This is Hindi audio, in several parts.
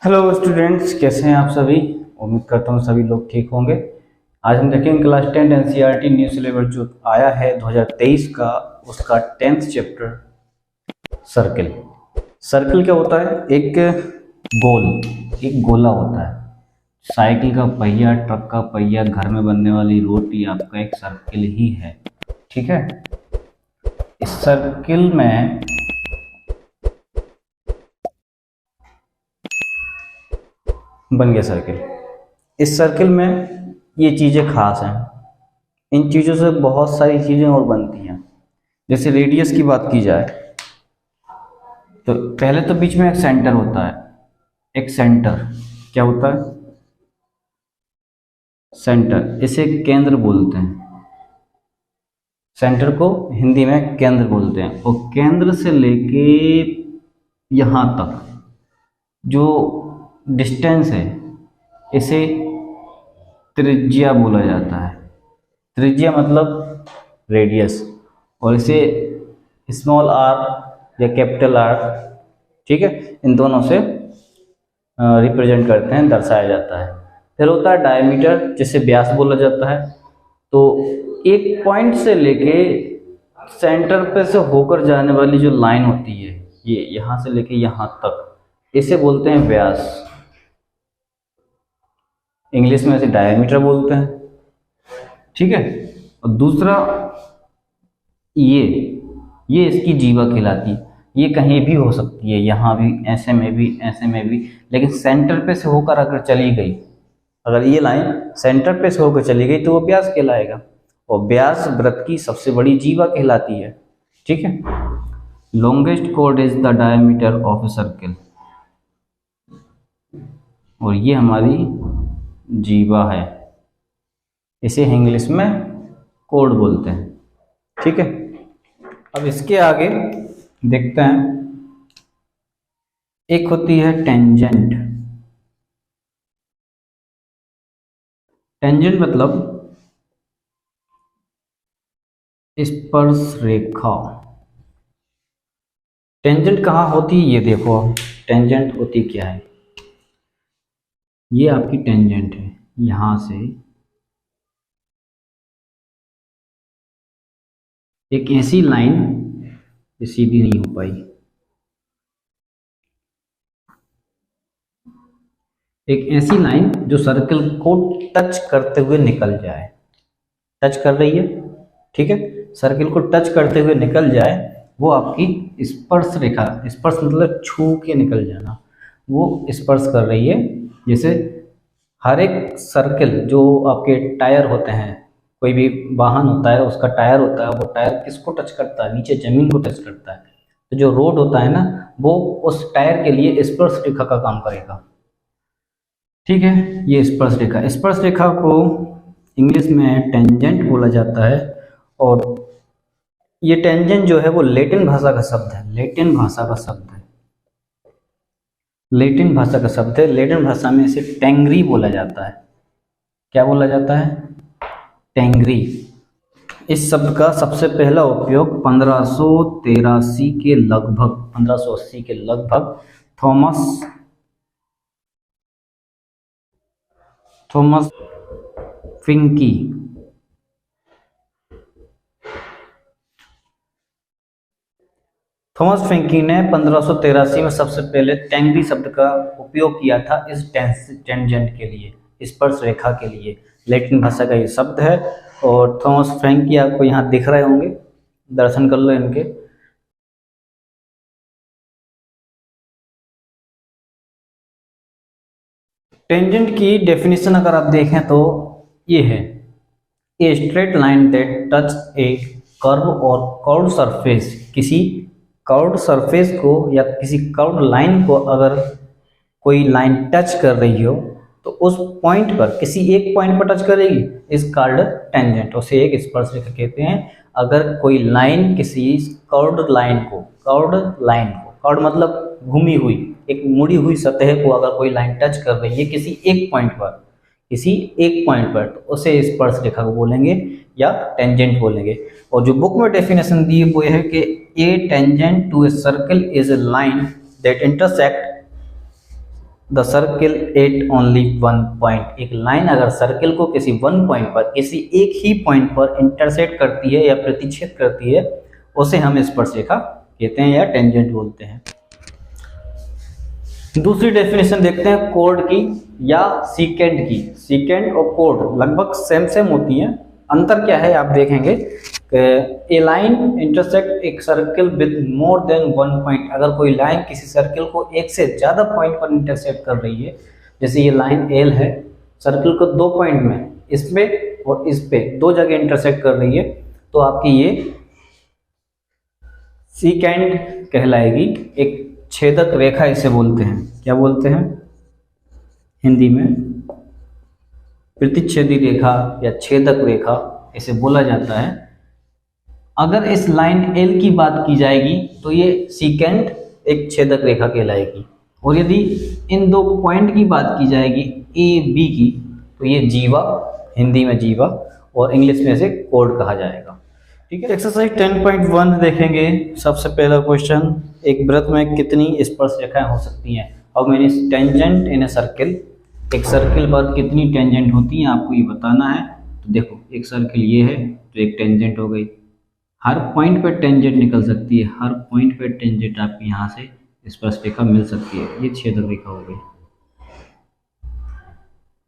हेलो स्टूडेंट्स, कैसे हैं आप सभी। उम्मीद करता हूँ सभी लोग ठीक होंगे। आज हम देखेंगे क्लास 10 एनसीईआरटी न्यू सिलेबस जो आया है 2023 का, उसका 10th चैप्टर सर्किल। सर्किल क्या होता है? एक गोल, एक गोला होता है। साइकिल का पहिया, ट्रक का पहिया, घर में बनने वाली रोटी आपका एक सर्किल ही है। ठीक है। इस सर्किल में बन गया सर्किल। इस सर्किल में ये चीज़ें खास हैं। इन चीज़ों से बहुत सारी चीज़ें और बनती हैं। जैसे रेडियस की बात की जाए तो पहले तो बीच में एक सेंटर होता है। एक सेंटर क्या होता है? सेंटर, इसे केंद्र बोलते हैं। सेंटर को हिंदी में केंद्र बोलते हैं। और केंद्र से लेके यहाँ तक जो डिस्टेंस है, इसे त्रिज्या बोला जाता है। त्रिज्या मतलब रेडियस, और इसे स्मॉल आर या कैपिटल आर, ठीक है, इन दोनों से रिप्रेजेंट करते हैं, दर्शाया जाता है। फिर होता है डायमीटर, जिसे व्यास बोला जाता है। तो एक पॉइंट से लेके सेंटर पे से होकर जाने वाली जो लाइन होती है, ये यहाँ से लेके यहाँ तक, इसे बोलते हैं व्यास। इंग्लिश में इसे डायमीटर बोलते हैं। ठीक है। और दूसरा, ये इसकी जीवा कहलाती है। ये कहीं भी हो सकती है, यहाँ भी, ऐसे में भी, ऐसे में भी, लेकिन सेंटर पे से होकर अगर चली गई, अगर ये लाइन सेंटर पे से होकर चली गई तो वो व्यास कहलाएगा। और व्यास वृत्त की सबसे बड़ी जीवा कहलाती है। ठीक है। Longest chord is the diameter of a circle, और ये हमारी जीवा है। इसे इंग्लिश में कोड बोलते हैं। ठीक है। अब इसके आगे देखते हैं, एक होती है टेंजेंट। टेंजेंट मतलब स्पर्श रेखा। टेंजेंट कहाँ होती है ये देखो। टेंजेंट होती क्या है? ये आपकी टेंजेंट है। यहां से एक ऐसी लाइन, ये सीधी नहीं हो पाई, एक ऐसी लाइन जो सर्कल को टच करते हुए निकल जाए। टच कर रही है, ठीक है, सर्कल को टच करते हुए निकल जाए, वो आपकी स्पर्श रेखा। स्पर्श मतलब छू के निकल जाना, वो स्पर्श कर रही है। जैसे हर एक सर्कल, जो आपके टायर होते हैं, कोई भी वाहन होता है, उसका टायर होता है, वो टायर किसको टच करता है? नीचे जमीन को टच करता है। तो जो रोड होता है ना, वो उस टायर के लिए स्पर्श रेखा का काम करेगा। ठीक है। ये स्पर्श रेखा को इंग्लिश में टेंजेंट बोला जाता है। और ये टेंजेंट जो है वो लैटिन भाषा का शब्द है। लैटिन भाषा का शब्द है। लैटिन भाषा का शब्द है। लैटिन भाषा में इसे टेंग्री बोला जाता है। क्या बोला जाता है? टेंग्री। इस शब्द का सबसे पहला उपयोग 1583 के लगभग, 1580 के लगभग थॉमस फिंकी थॉमस फिंकी ने 1583 में सबसे पहले टेंग्री शब्द का उपयोग किया था इस टेंजेंट के लिए, स्पर्श रेखा के लिए। लैटिन भाषा का ये शब्द है। और थॉमस फिंकी आपको यहाँ दिख रहे होंगे, दर्शन कर लो इनके। टेंजेंट की डेफिनेशन अगर आप देखें तो ये है, a straight line that touch A curve और कर्व्ड सरफेस। किसी कर्व्ड सरफेस को या किसी कर्व्ड लाइन को अगर कोई लाइन टच कर रही हो, तो उस पॉइंट पर, किसी एक पॉइंट पर टच करेगी, इस कॉल्ड टेंजेंट। उसे एक स्पर्श रेखा कहते हैं। अगर कोई लाइन किसी कर्व्ड लाइन को, कर्व्ड मतलब घूमी हुई, एक मुड़ी हुई सतह को अगर कोई लाइन टच कर रही है किसी एक पॉइंट पर, तो उसे स्पर्श रेखा को बोलेंगे या टेंजेंट बोलेंगे। और जो बुक में डेफिनेशन दी है वो यह है कि a tangent to a circle is a line that intersect the circle at only one point, एक लाइन अगर सर्किल को किसी वन पॉइंट पर, किसी एक ही पॉइंट पर इंटरसेक्ट करती है या प्रतिच्छेद करती है, उसे हम स्पर्शरेखा कहते हैं या टेंजेंट बोलते हैं। दूसरी डेफिनेशन देखते हैं कोड की या सीकेंट की। सीकेंट और कोड लगभग सेम सेम होती हैं, अंतर क्या है आप देखेंगे। ए लाइन इंटरसेक्ट एक circle with more than one point, अगर कोई लाइन किसी सर्किल को एक से ज़्यादा पॉइंट पर इंटरसेक्ट कर रही है, जैसे ये लाइन एल है, सर्किल को दो पॉइंट में, इसमें और इस पे दो जगह इंटरसेक्ट कर रही है, तो आपकी ये सीकेंट कहलाएगी। एक छेदक रेखा इसे बोलते हैं, क्या बोलते हैं हिंदी में? प्रतिच्छेदी रेखा या छेदक रेखा इसे बोला जाता है। अगर इस लाइन एल की बात की जाएगी तो ये सीकेंट एक छेदक रेखा कहलाएगी, और यदि इन दो पॉइंट की बात की जाएगी ए बी की, तो ये जीवा, हिंदी में जीवा, और इंग्लिश में इसे कोड कहा जाएगा। ठीक है, एक्सरसाइज 10.1 देखेंगे। सबसे पहला क्वेश्चन, एक वृत्त में कितनी स्पर्श रेखाएं हो सकती हैं? How many tangent in a circle, एक सर्किल पर कितनी टेंजेंट होती हैं आपको ये बताना है। तो देखो एक सर्किल ये है तो एक टेंजेंट हो गई, हर पॉइंट पर टेंजेंट निकल सकती है, हर पॉइंट पर टेंजेंट आपकी यहाँ से स्पर्श रेखा मिल सकती है। ये छेदक रेखा हो गई,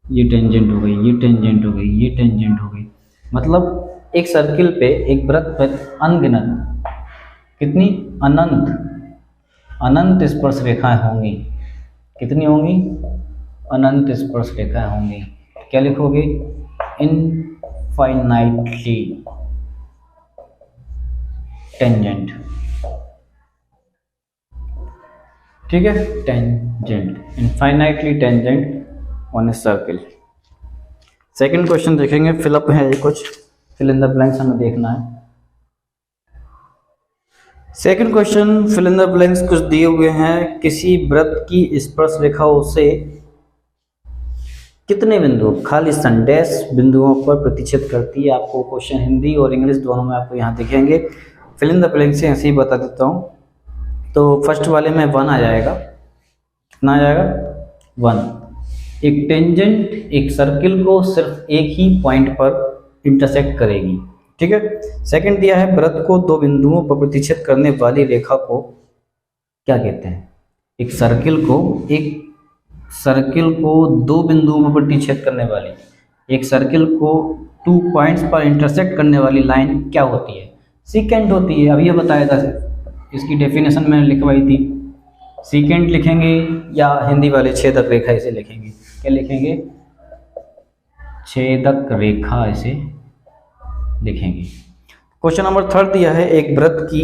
ये टेंजेंट हो गई, ये टेंजेंट हो गई, ये टेंजेंट हो गई। मतलब एक सर्किल पे, एक वृत्त पर अनगिनत, कितनी अनंत स्पर्श रेखाएं होंगी। कितनी होंगी? अनंत स्पर्श रेखाएं होंगी। क्या लिखोगे? Infinitely tangent. ठीक है, tangent, infinitely tangent on a circle. Second question देखेंगे, फिलअप है ये कुछ, फिल इन द ब्लैंक्स हमें देखना है। Second question, fill in the blanks कुछ दिए हुए हैं। किसी वृत्त की स्पर्श रेखाओं से कितने बिंदु खाली संडेश बिंदुओं पर प्रतिच्छेद करती है? आपको क्वेश्चन हिंदी और इंग्लिश दोनों में आपको यहाँ दिखेंगे। फिल इन द ब्लैंक्स से ऐसे ही बता देता हूँ। तो फर्स्ट वाले में 1 आ जाएगा। कितना आ जाएगा? 1। एक टेंजेंट एक सर्किल को सिर्फ एक ही पॉइंट पर इंटरसेक्ट करेगी। ठीक है। सेकंड दिया है, वृत्त को दो बिंदुओं पर प्रतिच्छेद करने वाली रेखा को क्या कहते हैं? एक सर्किल को दो बिंदुओं पर प्रतिच्छेद करने वाली, एक सर्किल को 2 पॉइंट्स पर इंटरसेक्ट करने वाली लाइन क्या होती है? सीकेंट होती है। अब ये बताया था, इसकी डेफिनेशन मैंने लिखवाई थी। सीकेंट लिखेंगे या हिंदी वाले छेदक रेखा इसे लिखेंगे। क्या लिखेंगे? छेदक रेखा इसे लिखेंगे। क्वेश्चन नंबर 3 दिया है, एक वृत्त की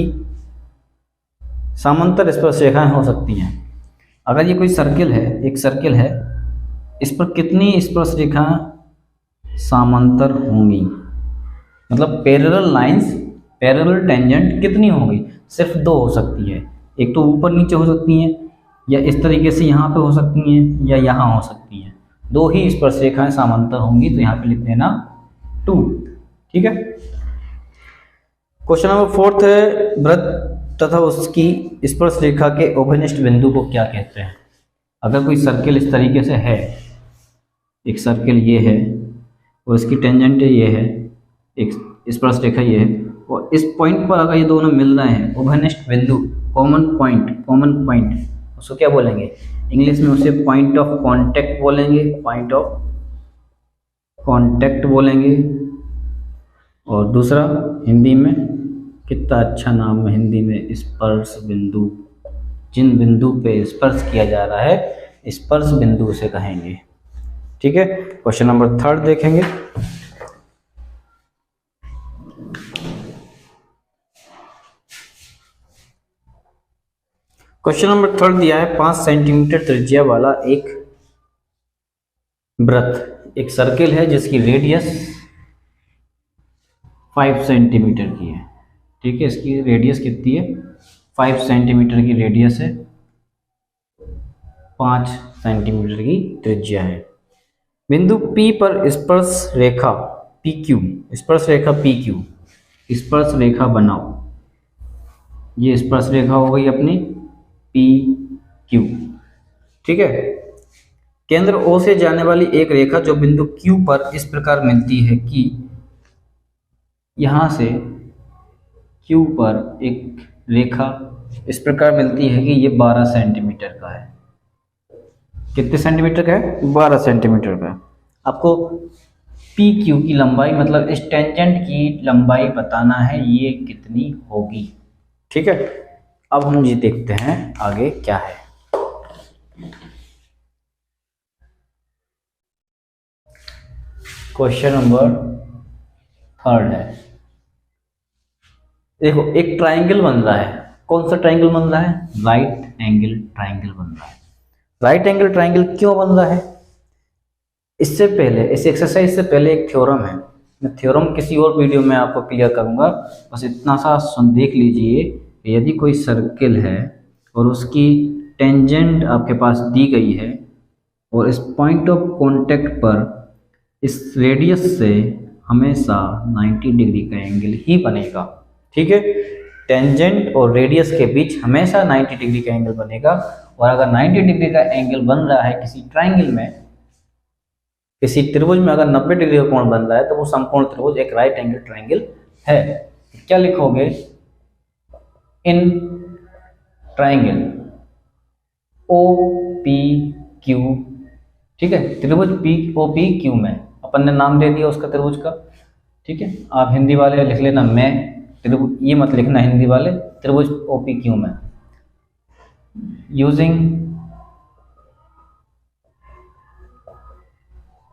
समांतर स्पर्श रेखाएं हो सकती हैं। अगर ये कोई सर्किल है, एक सर्किल है, इस पर कितनी स्पर्श रेखाएं समांतर होंगी? मतलब पैरेलल लाइंस, पैरेलल टेंजेंट कितनी होंगी? सिर्फ 2 हो सकती है। एक तो ऊपर नीचे हो सकती हैं, या इस तरीके से यहाँ पे हो सकती हैं, या यहाँ हो सकती हैं। 2 ही स्पर्श रेखाएं समांतर होंगी, तो यहाँ पे लिख देना 2। ठीक है। क्वेश्चन नंबर 4 है, वृत्त तथा उसकी स्पर्श रेखा के उभयनिष्ठ बिंदु को क्या कहते हैं? अगर कोई सर्किल इस तरीके से है, एक सर्किल ये है और इसकी टेंजेंट ये है, एक स्पर्श रेखा ये है, और इस पॉइंट पर अगर ये दोनों मिल रहे हैं, उभयनिष्ठ बिंदु, कॉमन पॉइंट, उसको क्या बोलेंगे? इंग्लिश में उसे पॉइंट ऑफ कांटेक्ट बोलेंगे, पॉइंट ऑफ कांटेक्ट बोलेंगे। और दूसरा हिंदी में, कितना अच्छा नाम है हिंदी में, स्पर्श बिंदु। जिन बिंदु पे स्पर्श किया जा रहा है, स्पर्श बिंदु से कहेंगे। ठीक है। क्वेश्चन नंबर 3 देखेंगे। क्वेश्चन नंबर 3 दिया है, 5 सेंटीमीटर त्रिज्या वाला एक वृत्त, एक सर्किल है जिसकी रेडियस 5 सेंटीमीटर की है। ठीक है, इसकी रेडियस कितनी है? 5 सेंटीमीटर की रेडियस है, 5 सेंटीमीटर की त्रिज्या है। बिंदु P पर स्पर्श रेखा PQ, स्पर्श रेखा PQ, स्पर्श रेखा बनाओ। ये स्पर्श रेखा हो गई अपनी PQ। ठीक है। केंद्र O से जाने वाली एक रेखा जो बिंदु Q पर इस प्रकार मिलती है कि यहां से Q पर एक रेखा इस प्रकार मिलती है कि ये 12 सेंटीमीटर का है। कितने सेंटीमीटर का है? 12 सेंटीमीटर का। आपको पी क्यू की लंबाई मतलब इस टेंजेंट की लंबाई बताना है, ये कितनी होगी। ठीक है, अब हम ये देखते हैं आगे क्या है। क्वेश्चन नंबर 3 है। देखो एक ट्राइंगल बन रहा है। कौन सा ट्राइंगल बन रहा है? राइट एंगल ट्राइंगल बन रहा है। राइट एंगल ट्राइंगल क्यों बन रहा है? इससे पहले, इस एक्सरसाइज से पहले एक थ्योरम है। मैं थ्योरम किसी और वीडियो में आपको क्लियर करूंगा, बस इतना सा देख लीजिए। यदि कोई सर्किल है और उसकी टेंजेंट आपके पास दी गई है और इस पॉइंट ऑफ कांटेक्ट पर इस रेडियस से हमेशा 90 डिग्री का एंगल ही बनेगा। ठीक है, टेंजेंट और रेडियस के बीच हमेशा 90 डिग्री का एंगल बनेगा। और अगर 90 डिग्री का एंगल बन रहा है किसी ट्राइंगल में, किसी त्रिभुज में अगर 90 डिग्री का कोण बन रहा है तो वो समकोण त्रिभुज एक राइट एंगल ट्राइंगल है। क्या लिखोगे? इन ट्राइंगल OPQ, ठीक है, त्रिभुज OPQ में अपन ने नाम दे दिया उसका त्रिभुज का। ठीक है, आप हिंदी वाले लिख लेना मैं त्रिभुज, ये मत लिखना हिंदी वाले, त्रिभुज OPQ में यूजिंग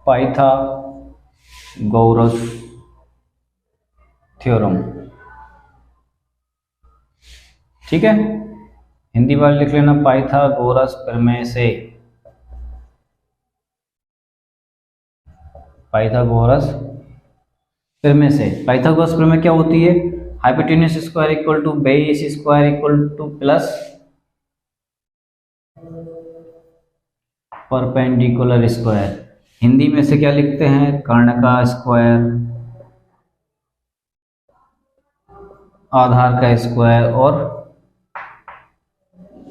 पाइथागोरस थ्योरम। ठीक है, हिंदी वाले लिख लेना पाइथागोरस प्रमेय से। पाइथागोरस प्रमेय से। पाइथागोरस प्रमेय क्या होती है? Hypotenuse square equal to base square equal to plus perpendicular square. Hindi में से क्या लिखते हैं? कर्ण का स्क्वायर, आधार का स्क्वायर और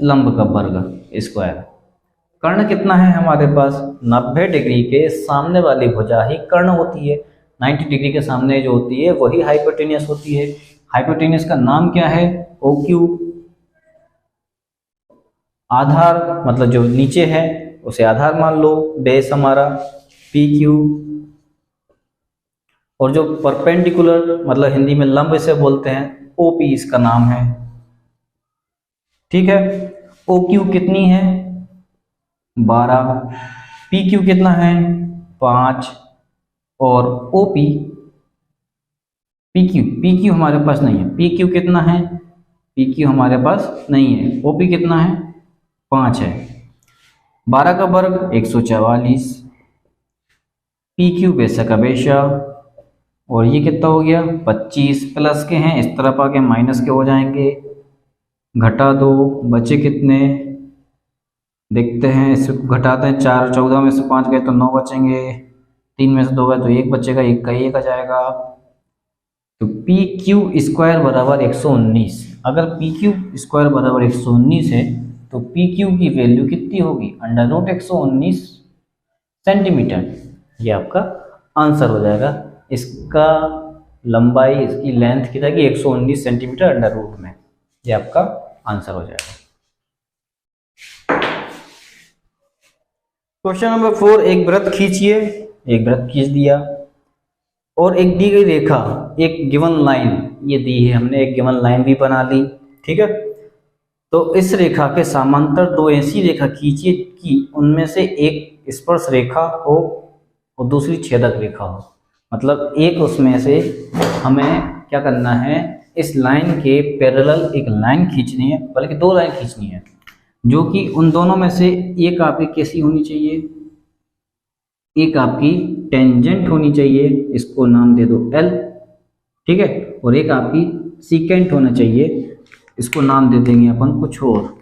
लंब का वर्ग स्क्वायर। कर्ण कितना है हमारे पास? 90 डिग्री के सामने वाली भुजा ही कर्ण होती है। 90 डिग्री के सामने जो होती है वही हाइपोटेन्यूज होती है। हाइपोटेन्यूज का नाम क्या है? OQ। आधार मतलब जो नीचे है उसे आधार मान लो, बेस हमारा PQ। और जो परपेंडिकुलर मतलब हिंदी में लंब इसे बोलते हैं, OP इसका नाम है। ठीक है, OQ कितनी है? 12। PQ कितना है? 5। और OP PQ हमारे पास नहीं है। PQ कितना है? PQ हमारे पास नहीं है। OP कितना है? 5 है। 12 का वर्ग 144। PQ बेशक हमेशा। और ये कितना हो गया? 25। प्लस के हैं, इस तरफ आके माइनस के हो जाएंगे। घटा दो, बचे कितने देखते हैं। इससे घटाते हैं, 4 14 में से 5 गए तो 9 बचेंगे, 3 में से 2 गए तो 1 बचेगा, 1 का 1 आ जाएगा। तो PQ स्क्वायर बराबर 119। अगर PQ स्क्वायर बराबर 119 है तो PQ की वैल्यू कितनी होगी? √119 सेंटीमीटर। ये आपका आंसर हो जाएगा। इसका लंबाई, इसकी लेंथ कितना की 119 सेंटीमीटर अंडर रूट में। ये आपका आंसर हो जाएगा। क्वेश्चन नंबर 4, एक वृत्त खींचिए। एक वृत्त खींच दिया और एक दी गई रेखा, एक गिवन लाइन ये दी है, हमने एक गिवन लाइन भी बना ली। ठीक है, तो इस रेखा के समांतर 2 ऐसी रेखा खींचिए कि उनमें से एक स्पर्श रेखा हो और दूसरी छेदक रेखा हो। मतलब एक उसमें से हमें क्या करना है, इस लाइन के पैरेलल एक लाइन खींचनी है, बल्कि 2 लाइन खींचनी है, जो कि उन दोनों में से एक आपकी कैसी होनी चाहिए? एक आपकी टेंजेंट होनी चाहिए, इसको नाम दे दो L। ठीक है, और एक आपकी सीकेंट होना चाहिए, इसको नाम दे देंगे अपन कुछ और,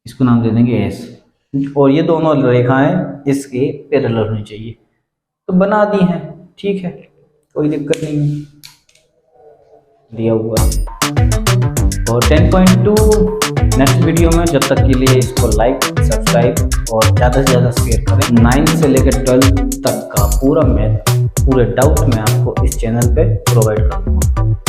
इसको नाम दे देंगे S। और ये दोनों रेखाएं इसके पैरेलल होनी चाहिए। तो बना दी हैं, ठीक है, कोई दिक्कत नहीं है, दिया हुआ। और 10.2 नेक्स्ट वीडियो में, जब तक के लिए इसको लाइक, सब्सक्राइब और ज़्यादा से ज़्यादा शेयर करें। 9 से लेकर 12 तक का पूरा मैथ, पूरे डाउट मैं आपको इस चैनल पे प्रोवाइड करूँगा।